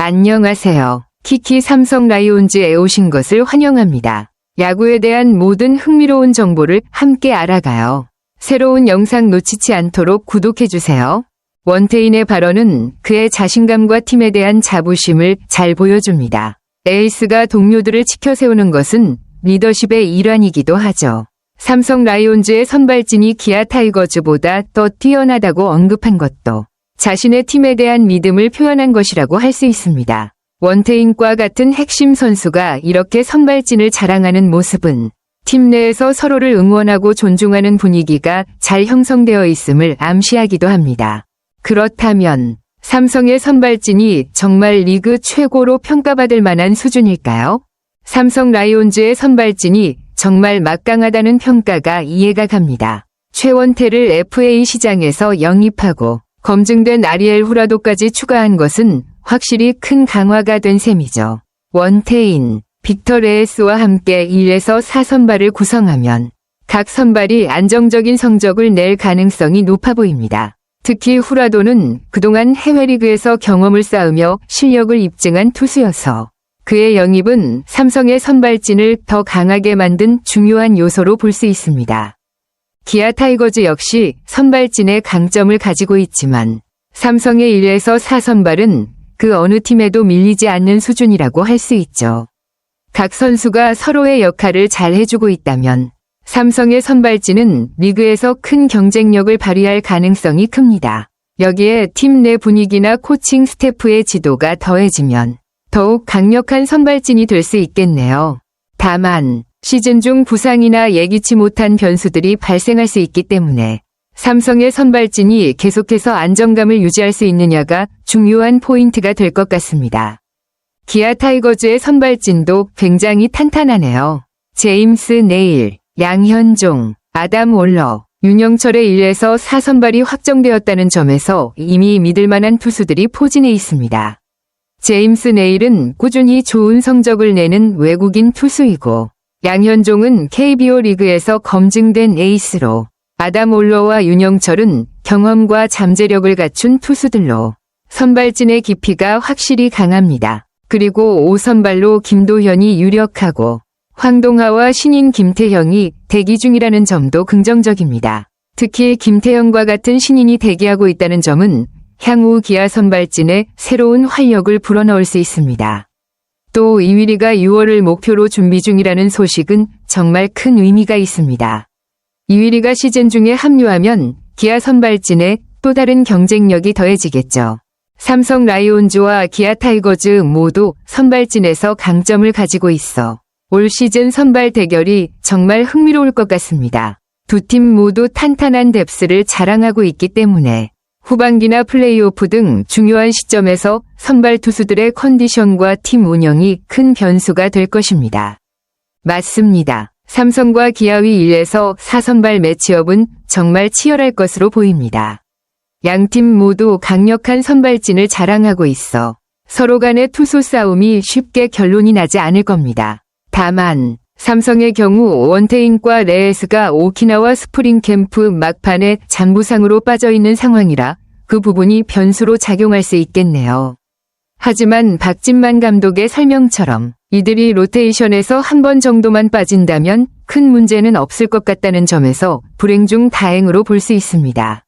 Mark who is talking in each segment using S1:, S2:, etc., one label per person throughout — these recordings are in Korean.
S1: 안녕하세요. 키키 삼성 라이온즈에 오신 것을 환영합니다. 야구에 대한 모든 흥미로운 정보를 함께 알아가요. 새로운 영상 놓치지 않도록 구독해주세요. 원태인의 발언은 그의 자신감과 팀에 대한 자부심을 잘 보여줍니다. 에이스가 동료들을 지켜세우는 것은 리더십의 일환이기도 하죠. 삼성 라이온즈의 선발진이 기아 타이거즈보다 더 뛰어나다고 언급한 것도 자신의 팀에 대한 믿음을 표현한 것이라고 할 수 있습니다. 원태인과 같은 핵심 선수가 이렇게 선발진을 자랑하는 모습은 팀 내에서 서로를 응원하고 존중하는 분위기가 잘 형성되어 있음을 암시하기도 합니다. 그렇다면 삼성의 선발진이 정말 리그 최고로 평가받을 만한 수준일까요? 삼성 라이온즈의 선발진이 정말 막강하다는 평가가 이해가 갑니다. 최원태를 FA 시장에서 영입하고 검증된 아리엘 후라도까지 추가한 것은 확실히 큰 강화가 된 셈이죠. 원태인, 빅터 레에스와 함께 1에서 4선발을 구성하면 각 선발이 안정적인 성적을 낼 가능성이 높아 보입니다. 특히 후라도는 그동안 해외리그에서 경험을 쌓으며 실력을 입증한 투수여서 그의 영입은 삼성의 선발진을 더 강하게 만든 중요한 요소로 볼 수 있습니다. 기아 타이거즈 역시 선발진의 강점을 가지고 있지만 삼성의 1에서 4선발은 그 어느 팀에도 밀리지 않는 수준이라고 할 수 있죠. 각 선수가 서로의 역할을 잘 해주고 있다면 삼성의 선발진은 리그에서 큰 경쟁력을 발휘할 가능성이 큽니다. 여기에 팀 내 분위기나 코칭 스태프의 지도가 더해지면 더욱 강력한 선발진이 될 수 있겠네요. 다만 시즌 중 부상이나 예기치 못한 변수들이 발생할 수 있기 때문에 삼성의 선발진이 계속해서 안정감을 유지할 수 있느냐가 중요한 포인트가 될 것 같습니다. 기아 타이거즈의 선발진도 굉장히 탄탄하네요. 제임스 네일, 양현종, 아담 월러, 윤영철의 1에서 4선발이 확정되었다는 점에서 이미 믿을 만한 투수들이 포진해 있습니다. 제임스 네일은 꾸준히 좋은 성적을 내는 외국인 투수이고 양현종은 KBO 리그에서 검증된 에이스로 아담 올러와 윤영철은 경험과 잠재력을 갖춘 투수들로 선발진의 깊이가 확실히 강합니다. 그리고 5선발로 김도현이 유력하고 황동하와 신인 김태형이 대기 중이라는 점도 긍정적입니다. 특히 김태형과 같은 신인이 대기하고 있다는 점은 향후 기아 선발진에 새로운 활력을 불어넣을 수 있습니다. 또 이휘리가 6월을 목표로 준비 중이라는 소식은 정말 큰 의미가 있습니다. 이휘리가 시즌 중에 합류하면 기아 선발진에 또 다른 경쟁력이 더해지겠죠. 삼성 라이온즈와 기아 타이거즈 모두 선발진에서 강점을 가지고 있어 올 시즌 선발 대결이 정말 흥미로울 것 같습니다. 두 팀 모두 탄탄한 뎁스를 자랑하고 있기 때문에 후반기나 플레이오프 등 중요한 시점에서 선발 투수들의 컨디션과 팀 운영이 큰 변수가 될 것입니다. 맞습니다. 삼성과 기아의 1에서 4선발 매치업은 정말 치열할 것으로 보입니다. 양팀 모두 강력한 선발진을 자랑하고 있어 서로 간의 투수 싸움이 쉽게 결론이 나지 않을 겁니다. 다만 삼성의 경우 원태인과 레에스가 오키나와 스프링 캠프 막판에 잔부상으로 빠져있는 상황이라 그 부분이 변수로 작용할 수 있겠네요. 하지만 박진만 감독의 설명처럼 이들이 로테이션에서 한 번 정도만 빠진다면 큰 문제는 없을 것 같다는 점에서 불행 중 다행으로 볼 수 있습니다.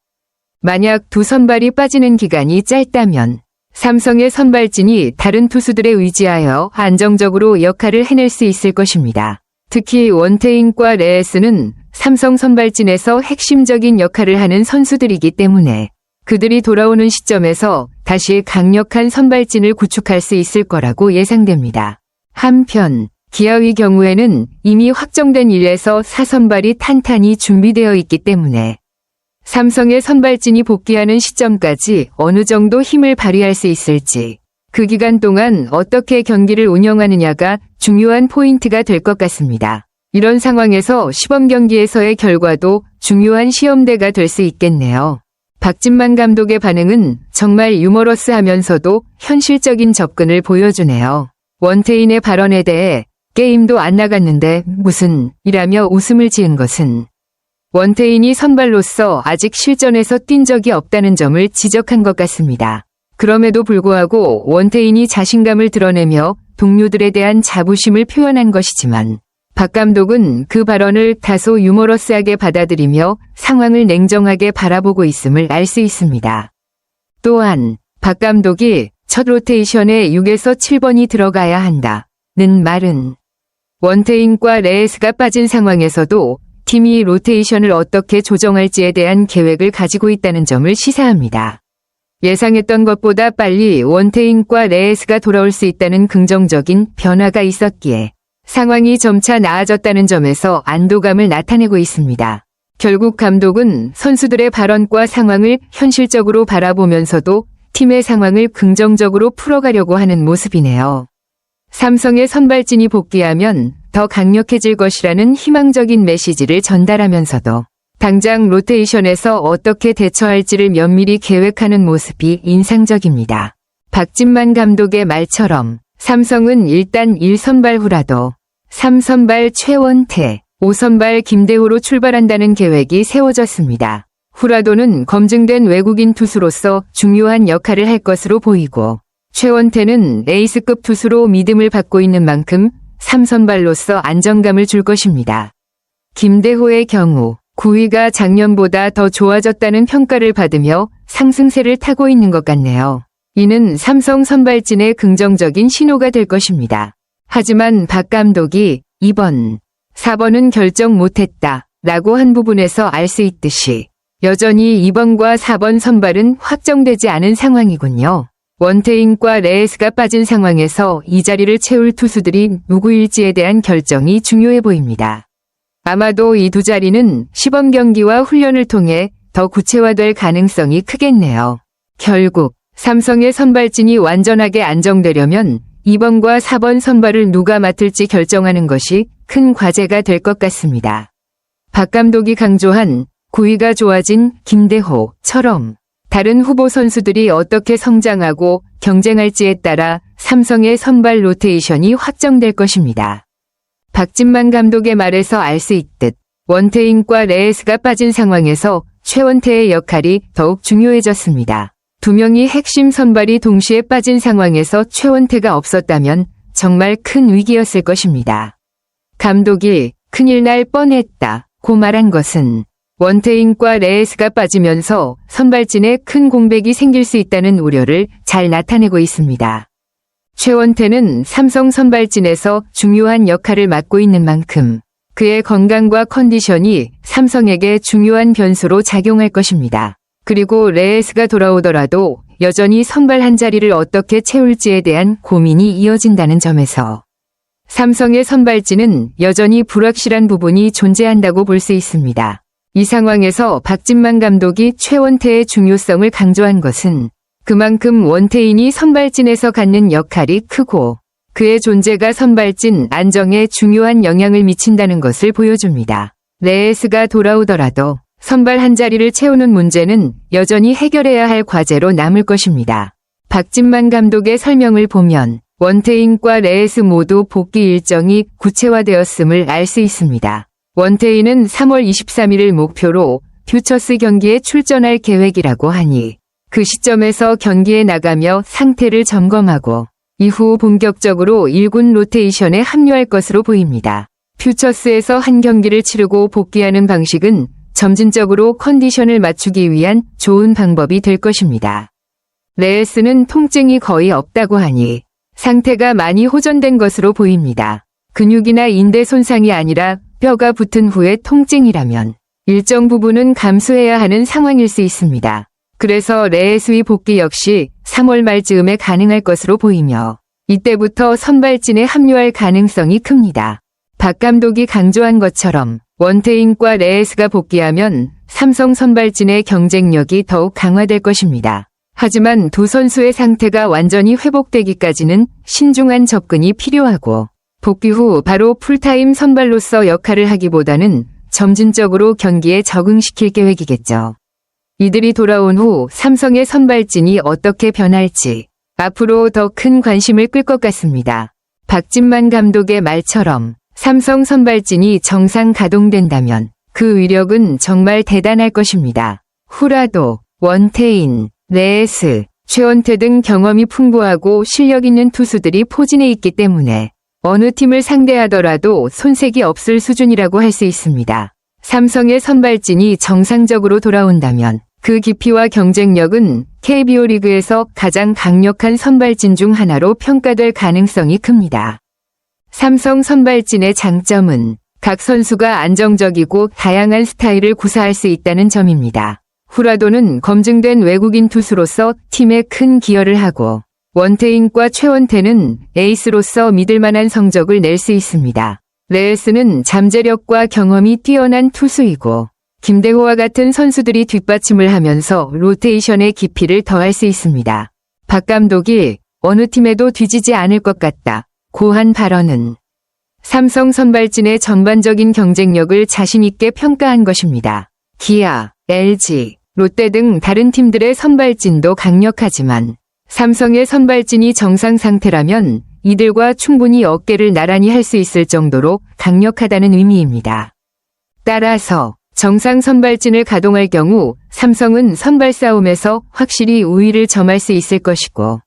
S1: 만약 두 선발이 빠지는 기간이 짧다면 삼성의 선발진이 다른 투수들에 의지하여 안정적으로 역할을 해낼 수 있을 것입니다. 특히 원태인과 레에스는 삼성 선발진에서 핵심적인 역할을 하는 선수들이기 때문에 그들이 돌아오는 시점에서 다시 강력한 선발진을 구축할 수 있을 거라고 예상됩니다. 한편 기아의 경우에는 이미 확정된 1에서 4선발이 탄탄히 준비되어 있기 때문에 삼성의 선발진이 복귀하는 시점까지 어느 정도 힘을 발휘할 수 있을지 그 기간 동안 어떻게 경기를 운영하느냐가 중요한 포인트가 될 것 같습니다. 이런 상황에서 시범 경기에서의 결과도 중요한 시험대가 될 수 있겠네요. 박진만 감독의 반응은 정말 유머러스하면서도 현실적인 접근을 보여주네요. 원태인의 발언에 대해 게임도 안 나갔는데 무슨 이라며 웃음을 지은 것은 원태인이 선발로서 아직 실전에서 뛴 적이 없다는 점을 지적한 것 같습니다. 그럼에도 불구하고 원태인이 자신감을 드러내며 동료들에 대한 자부심을 표현한 것이지만 박 감독은 그 발언을 다소 유머러스하게 받아들이며 상황을 냉정하게 바라보고 있음을 알 수 있습니다. 또한 박 감독이 첫 로테이션에 6에서 7번이 들어가야 한다는 말은 원태인과 레에스가 빠진 상황에서도 팀이 로테이션을 어떻게 조정할지에 대한 계획을 가지고 있다는 점을 시사합니다. 예상했던 것보다 빨리 원태인과 레에스가 돌아올 수 있다는 긍정적인 변화가 있었기에 상황이 점차 나아졌다는 점에서 안도감을 나타내고 있습니다. 결국 감독은 선수들의 발언과 상황을 현실적으로 바라보면서도 팀의 상황을 긍정적으로 풀어가려고 하는 모습이네요. 삼성의 선발진이 복귀하면 더 강력해질 것이라는 희망적인 메시지를 전달하면서도 당장 로테이션에서 어떻게 대처할지를 면밀히 계획하는 모습이 인상적입니다. 박진만 감독의 말처럼 삼성은 일단 1선발 후라도, 3선발 최원태, 5선발 김대호로 출발한다는 계획이 세워졌습니다. 후라도는 검증된 외국인 투수로서 중요한 역할을 할 것으로 보이고 최원태는 에이스급 투수로 믿음을 받고 있는 만큼 3선발로서 안정감을 줄 것입니다. 김대호의 경우 9위가 작년보다 더 좋아졌다는 평가를 받으며 상승세를 타고 있는 것 같네요. 이는 삼성 선발진의 긍정적인 신호가 될 것입니다. 하지만 박 감독이 2번, 4번은 결정 못했다 라고 한 부분에서 알 수 있듯이 여전히 2번과 4번 선발은 확정되지 않은 상황이군요. 원태인과 레에스가 빠진 상황에서 이 자리를 채울 투수들이 누구일지에 대한 결정이 중요해 보입니다. 아마도 이 두 자리는 시범 경기와 훈련을 통해 더 구체화될 가능성이 크겠네요. 결국 삼성의 선발진이 완전하게 안정되려면 2번과 4번 선발을 누가 맡을지 결정하는 것이 큰 과제가 될 것 같습니다. 박 감독이 강조한 9위가 좋아진 김대호처럼 다른 후보 선수들이 어떻게 성장하고 경쟁할지에 따라 삼성의 선발 로테이션이 확정될 것입니다. 박진만 감독의 말에서 알 수 있듯 원태인과 레에스가 빠진 상황에서 최원태의 역할이 더욱 중요해졌습니다. 두 명이 핵심 선발이 동시에 빠진 상황에서 최원태가 없었다면 정말 큰 위기였을 것입니다. 감독이 큰일 날 뻔했다고 말한 것은 원태인과 레에스가 빠지면서 선발진에 큰 공백이 생길 수 있다는 우려를 잘 나타내고 있습니다. 최원태는 삼성 선발진에서 중요한 역할을 맡고 있는 만큼 그의 건강과 컨디션이 삼성에게 중요한 변수로 작용할 것입니다. 그리고 레에스가 돌아오더라도 여전히 선발 한 자리를 어떻게 채울지에 대한 고민이 이어진다는 점에서 삼성의 선발진은 여전히 불확실한 부분이 존재한다고 볼 수 있습니다. 이 상황에서 박진만 감독이 최원태의 중요성을 강조한 것은 그만큼 원태인이 선발진에서 갖는 역할이 크고 그의 존재가 선발진 안정에 중요한 영향을 미친다는 것을 보여줍니다. 레에스가 돌아오더라도 선발 한 자리를 채우는 문제는 여전히 해결해야 할 과제로 남을 것입니다. 박진만 감독의 설명을 보면 원태인과 레에스 모두 복귀 일정이 구체화되었음을 알 수 있습니다. 원태인은 3월 23일을 목표로 퓨처스 경기에 출전할 계획이라고 하니 그 시점에서 경기에 나가며 상태를 점검하고 이후 본격적으로 1군 로테이션에 합류할 것으로 보입니다. 퓨처스에서 한 경기를 치르고 복귀하는 방식은 점진적으로 컨디션을 맞추기 위한 좋은 방법이 될 것입니다. 레에스는 통증이 거의 없다고 하니 상태가 많이 호전된 것으로 보입니다. 근육이나 인대 손상이 아니라 뼈가 붙은 후의 통증이라면 일정 부분은 감수해야 하는 상황일 수 있습니다. 그래서 레에스의 복귀 역시 3월 말 즈음에 가능할 것으로 보이며 이때부터 선발진에 합류할 가능성이 큽니다. 박 감독이 강조한 것처럼 원태인과 레에스가 복귀하면 삼성 선발진의 경쟁력이 더욱 강화될 것입니다. 하지만 두 선수의 상태가 완전히 회복되기까지는 신중한 접근이 필요하고 복귀 후 바로 풀타임 선발로서 역할을 하기보다는 점진적으로 경기에 적응시킬 계획이겠죠. 이들이 돌아온 후 삼성의 선발진이 어떻게 변할지 앞으로 더 큰 관심을 끌 것 같습니다. 박진만 감독의 말처럼 삼성 선발진이 정상 가동된다면 그 위력은 정말 대단할 것입니다. 후라도, 원태인, 레에스, 최원태 등 경험이 풍부하고 실력 있는 투수들이 포진해 있기 때문에 어느 팀을 상대하더라도 손색이 없을 수준이라고 할 수 있습니다. 삼성의 선발진이 정상적으로 돌아온다면 그 깊이와 경쟁력은 KBO 리그에서 가장 강력한 선발진 중 하나로 평가될 가능성이 큽니다. 삼성 선발진의 장점은 각 선수가 안정적이고 다양한 스타일을 구사할 수 있다는 점입니다. 후라도는 검증된 외국인 투수로서 팀에 큰 기여를 하고 원태인과 최원태는 에이스로서 믿을만한 성적을 낼 수 있습니다. 레에스는 잠재력과 경험이 뛰어난 투수이고 김대호와 같은 선수들이 뒷받침을 하면서 로테이션의 깊이를 더할 수 있습니다. 박 감독이 어느 팀에도 뒤지지 않을 것 같다. 고한 발언은 삼성 선발진의 전반적인 경쟁력을 자신 있게 평가한 것입니다. 기아, LG, 롯데 등 다른 팀들의 선발진도 강력하지만 삼성의 선발진이 정상 상태라면 이들과 충분히 어깨를 나란히 할 수 있을 정도로 강력하다는 의미입니다. 따라서 정상 선발진을 가동할 경우 삼성은 선발 싸움에서 확실히 우위를 점할 수 있을 것이고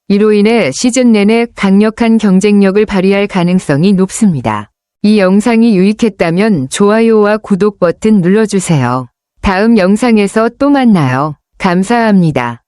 S1: 이로 인해 시즌 내내 강력한 경쟁력을 발휘할 가능성이 높습니다. 이 영상이 유익했다면 좋아요와 구독 버튼 눌러주세요. 다음 영상에서 또 만나요. 감사합니다.